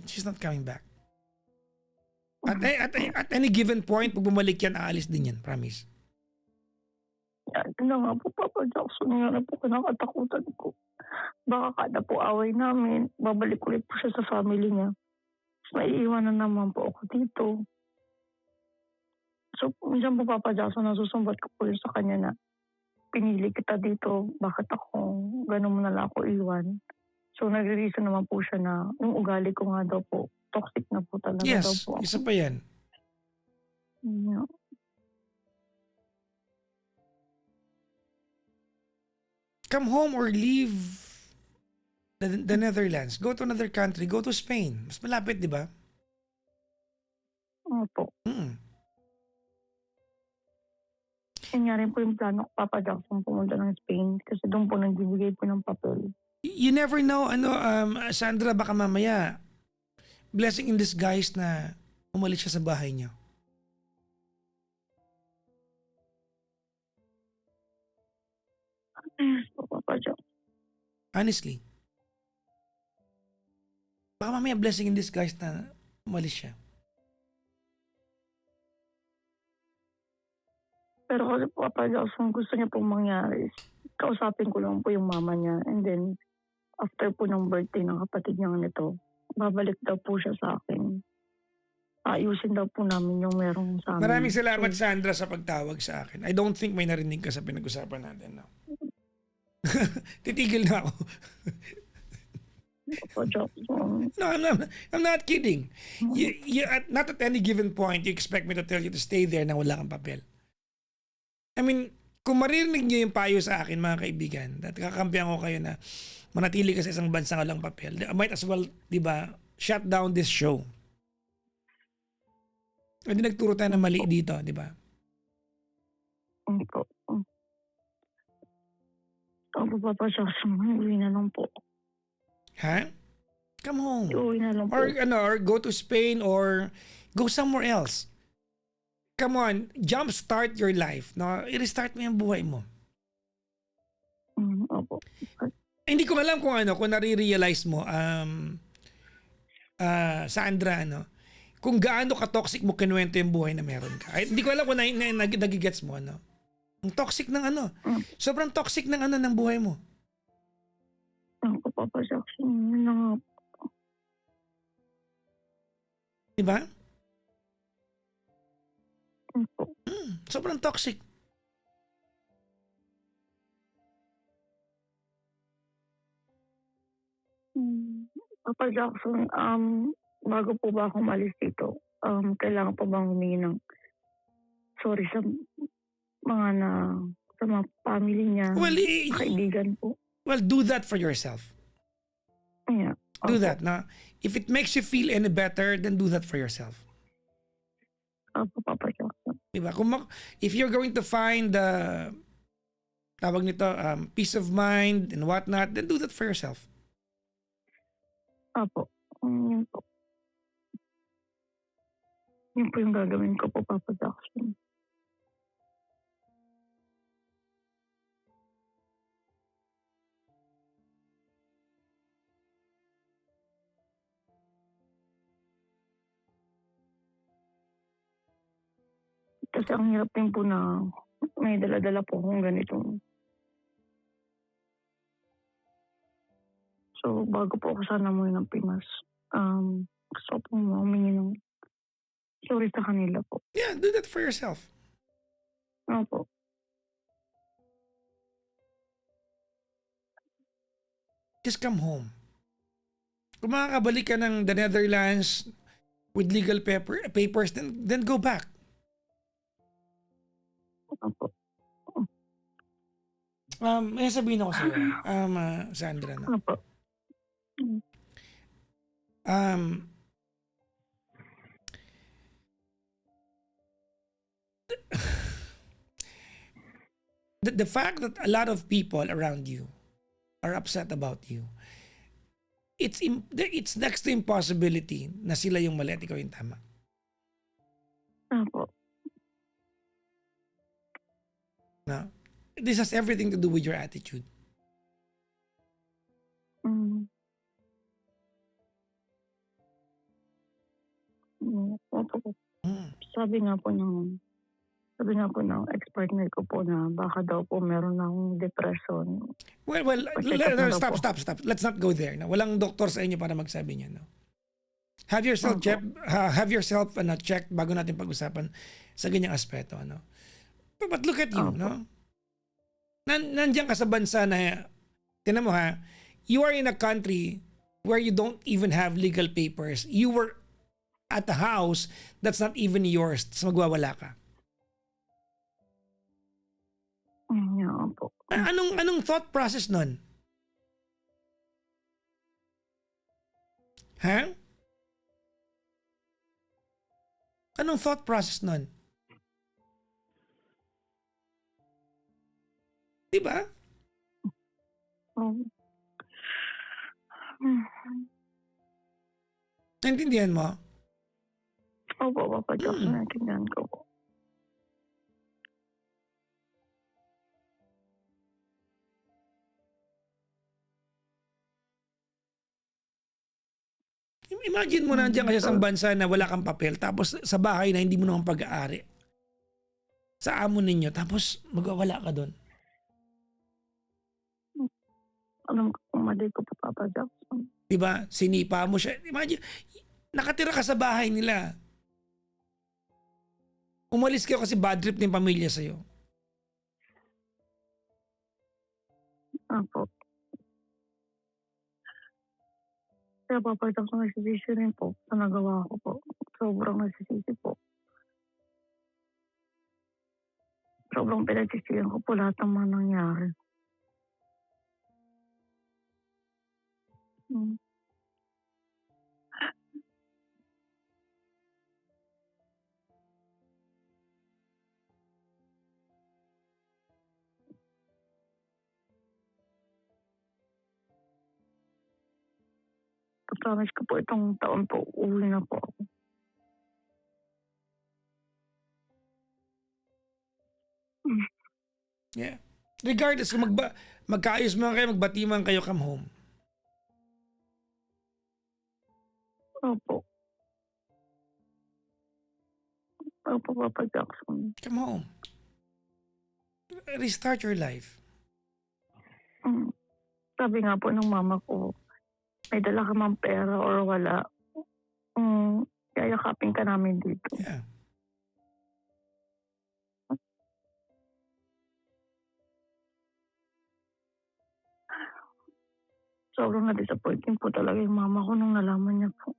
She's not coming back. At any given point, pag bumalik yan, aalis din yan. Promise. Yan na nga po, Papa Jackson. Yan na po kinakatakutan ko. Baka kada po away namin, babalik ulit po siya sa family niya. Tapos maiiwanan naman po ako dito. So, minsan po, Papa Jackson, nasusumbat ko po yun sa kanya na pinili kita dito, bakit ako, gano'n mo na lang ako iwan. So, nag-reason naman po siya na yung ugali ko nga daw po, toxic na po talaga daw Yes, po ako. isa pa yan. Yeah. Come home or leave the Netherlands. Go to another country. Go to Spain. Mas malapit, di ba? Opo. Mm. Yun nga rin po yung plano ko, Papa Jackson, pumunta ng Spain kasi doon po nagbibigay po ng papel. You never know, Sandra, baka mamaya, blessing in disguise na umalis siya sa bahay niyo. Papa Jackson. Honestly. Baka mamaya blessing in disguise na umalis siya. Pero kasi po, Papa Jackson, gusto niya pong mangyari. Kausapin ko lang po yung mama niya. And then, after po ng birthday ng kapatid niya nito, babalik daw po siya sa akin. Ayusin daw po namin yung merong sa amin. Maraming salamat, Sandra, sa pagtawag sa akin. I don't think may narinig ka sa pinag-usapan natin. No? Titigil na ako. Papa Jackson. No, I'm not kidding. Not at any given point, you expect me to tell you to stay there na wala kang papel. I mean, kung maririnig niyo yung payo sa akin, mga kaibigan, at kakampihan ko kayo na manatili ka sa isang bansa walang papel, I might as well, di ba, shut down this show. Hindi nagturo tayo na mali dito, di ba? Opo. Opo, Papa Jackson. Uwi na lang po. Ha? Come home. Uwi na lang po. Or go to Spain or go somewhere else. Come on, jumpstart your life. No? I-restart mo yung buhay mo. Opo. Hindi ko alam kung nare-realize mo, Sandra, kung gaano ka-toxic mo kinuwento yung buhay na meron ka. Ay, hindi ko alam kung nagigets mo, Ang toxic ng sobrang toxic ng ng buhay mo. Ako, Papa Jackson. Yun na nga po. Diba? Opo. Sobrang toxic. Papa Jackson, bago po ba ako umalis dito, kailangan po bang humingi ng sorry sa sa mga family niya, Well, kaibigan po? do that for yourself. Yeah. Do Opo. that. Na if it makes you feel any better, then do that for yourself. Opo, Papa Jackson. Diba? If you're going to find tawag nito, peace of mind and whatnot, then do that for yourself. Opo. Yun po. Yun po yung gagawin ko po, Papa Jackson. Kasi ang hirap din po na may dala-dala po akong ganitong. So, bago po ako sana umuwi ng Pinas, gusto ko pong humingi ng sorry sa kanila po. Yeah, do that for yourself. Opo. Just come home. Kung makakabalik ka ng the Netherlands with legal papers, then go back. Opo. May sabihin ako sa'yo, Sandra. Opo. The fact that a lot of people around you are upset about you, it's next to impossibility na sila yung mali at ikaw yung tama. Opo. No? This has everything to do with your attitude. Opo. Mm. Sabi nga po ng ex-partner ko po na baka daw po meron akong depression. Well, stop. Let's not go there. No? Walang doktor sa inyo para magsabi niya. No? Have yourself checked bago natin pag-usapan sa ganyang aspeto. No? But look at you. No? Nandiyan ka sa bansa na, tinan mo you are in a country where you don't even have legal papers. You were at a house that's not even yours. Tapos magwawala ka. Yeah, po. Anong thought process nun? Ha? Anong thought process nun? Diba? Naintindihan mo? Opo, Papa Jackson, naintindihan ko po. Imagine mo nandiyan ka sa isang bansa na wala kang papel, tapos sa bahay na hindi mo naman pag-aari. Sa amo ninyo, tapos magwawala ka doon. Alam ko kung mali ko po, Papa Jackson. Diba? Sinipa mo siya. Imagine, nakatira ka sa bahay nila. Umalis ka kasi bad trip ng pamilya sa'yo. Opo. Kaya Papa Jack, nagsisisi rin po sa nagawa ko po. Sobrang nagsisisi po. Sobrang pinagsisihan ko po lahat ng mga nangyari. Hmm. Promise ko po itong taon po, uuwi na po ako. Hmm. Yeah. Regardless kung magkaayos man kayo, magbati man kayo, come home. Opo. Opo, Papa Jackson. Come home. Restart your life. Hmm. Sabi nga po ng mama ko, may dala ka mang pera or wala, yayakapin ka namin dito. Yeah. Sobrang na-disappointing po talaga yung mama ko nung nalaman niya po.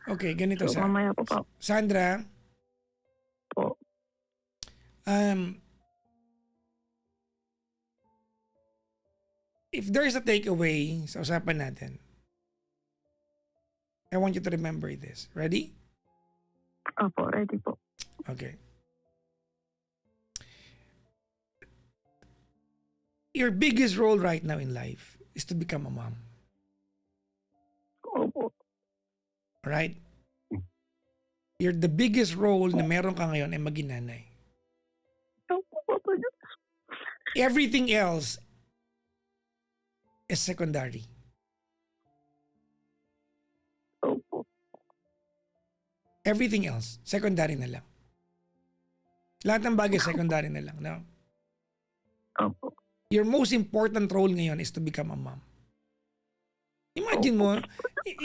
Okay, ganito So mamaya po pa Sandra, po. if there's a takeaway sa usapan natin, I want you to remember this. Ready? Opo, ready po. Okay. Your biggest role right now in life is to become a mom. Opo. Alright? The biggest role na meron ka ngayon ay maging nanay. Opo, Papa Jackson. Everything else is secondary. Opo. Everything else, secondary na lang. Lahat ng bagay, secondary na lang. No? Opo. Your most important role ngayon is to become a mom. Imagine mo,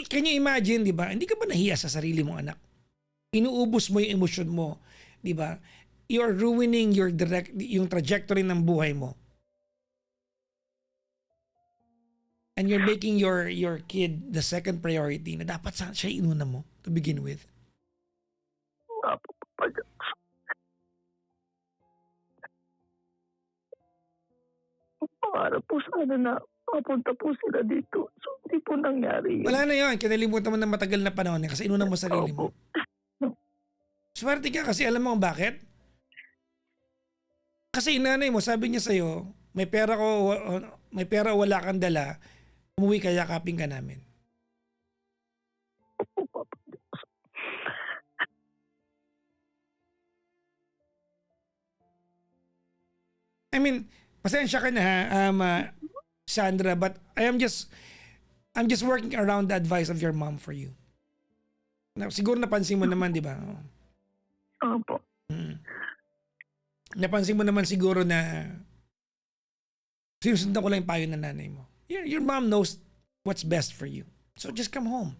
can you imagine, di ba? Hindi ka ba nahiya sa sarili mong anak? Inuubos mo yung emosyon mo, di ba? You're ruining yung trajectory ng buhay mo. And you're making your kid the second priority na dapat siya inuna mo to begin with. Opo, Papa Jackson. Pangarap po sana na mapunta po sila dito. So, hindi po nangyari yun. Wala na yun. Kinalimutan mo ng matagal na panahon kasi inuna mo sarili mo. Opo. Swerte ka kasi alam mo kung bakit? Kasi nanay mo, sabi niya sa'yo, may pera o wala kang dala, umuwi ka, yakapin ka namin. Opo, Papa Jackson. I mean, pasensya ka na ha, Sandra, but I'm just working around the advice of your mom for you. Siguro napansin mo naman, di ba? Opo. Napansin mo naman siguro na sinusundan ko lang yung payo ng nanay mo. Your mom knows what's best for you. So just come home.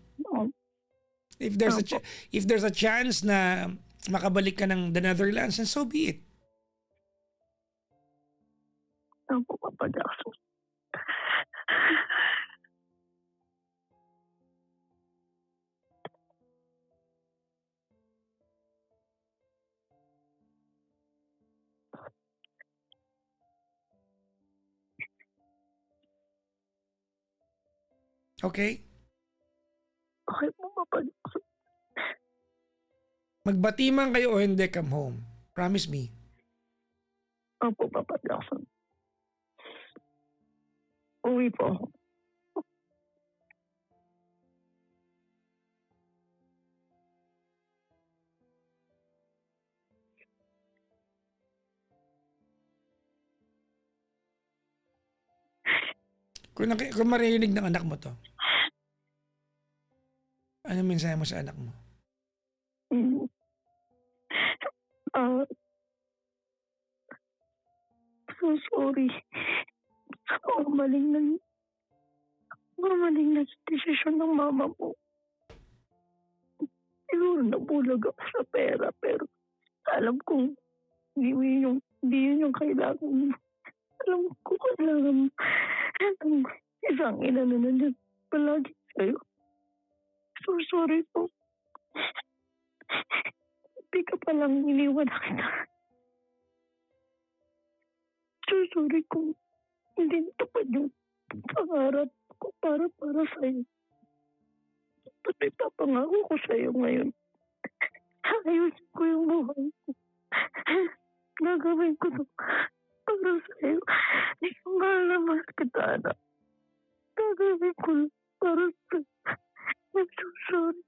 If there's a chance na makabalik ka ng the Netherlands, and so be it. Opo, Papa Jackson. Okay? Okay po, Papa Jackson. Magbati man kayo o hindi, come home. Promise me. Opo, Papa Jackson. Uwi po ako. Kung maririnig ng anak mo 'to, anong mensahe mo sa anak mo? Hmm, ah, so sorry sa mga maling na desisyon ng mama mo. Siguro nabulag ako sa pera pero alam kong hindi yun yung kailangan mo. Alam ko kailangan mo ng isang ina na nandiyan palagi sa'yo. So sorry po. Hindi ka palang iniwan na kita. So sorry kung hindi natupad yung pangarap ko para sa'yo. Ba't may papangako ko sa'yo ngayon? Ayusin ko yung buhay ko. Gagawin ko to para sa'yo. Hindi ko mahal na mahal kita, anak. Gagawin ko lang para sa'yo. I'm so sorry.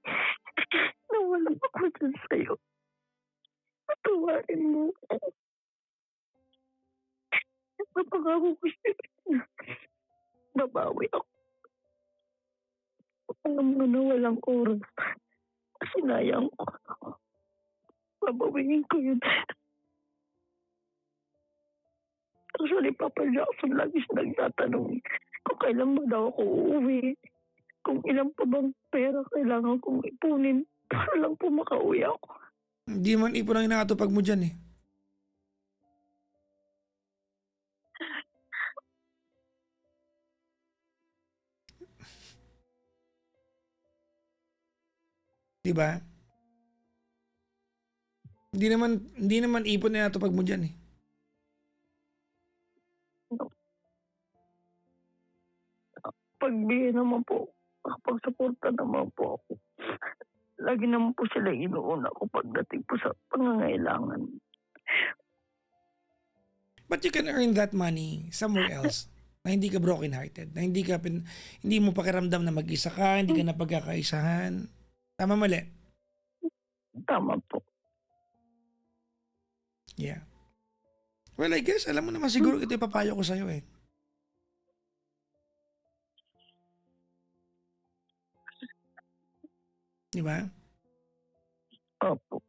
Nawalan ako dyan sa'yo. Patawarin mo ako. Napangako ko sa'yo na babawi ako. Alam mo na walang oras. Sinayang ko. Babawiin ko yun. Actually, Papa Jackson lagi siya nagtatanong kung kailan ba daw ako uuwi. Kung ilan pa bang pera kailangan kong ipunin para lang po makauwi ako. Hindi man ipon ang inaatupag mo diyan, eh. 'Di ba? Hindi naman ipon na inatupag mo diyan, eh. Pagbigay naman po, nakapagsuporta naman po ako. Lagi naman po sila inuuna ko pagdating po sa pangangailangan. But you can earn that money somewhere else na hindi ka broken-hearted, na hindi mo pakiramdam na mag-isa ka, hindi ka napagkakaisahan. Tama, mali? Tama po. Yeah. Well, I guess alam mo naman siguro ito ipapayo ko sa'yo, eh. 'Di ba? Opo.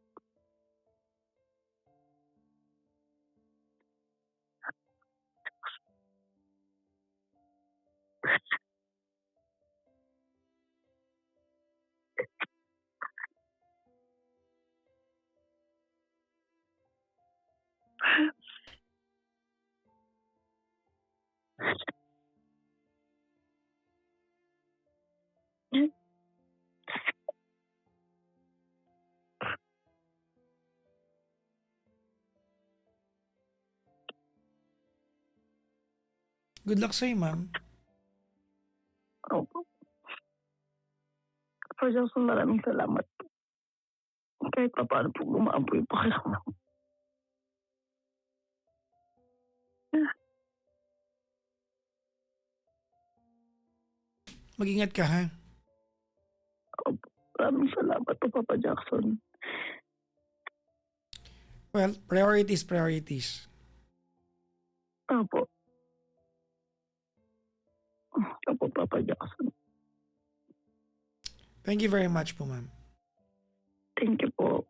Good luck sa'yo, ma'am. Opo. Papa Jackson, maraming salamat po. Kahit papaano po gumaan po yung pakiramdam. Mag-ingat ka, ha? Opo. Maraming salamat po, Papa Jackson. Well, priorities. Opo. Opo, Papa Jackson. Thank you very much po, ma'am. Thank you po.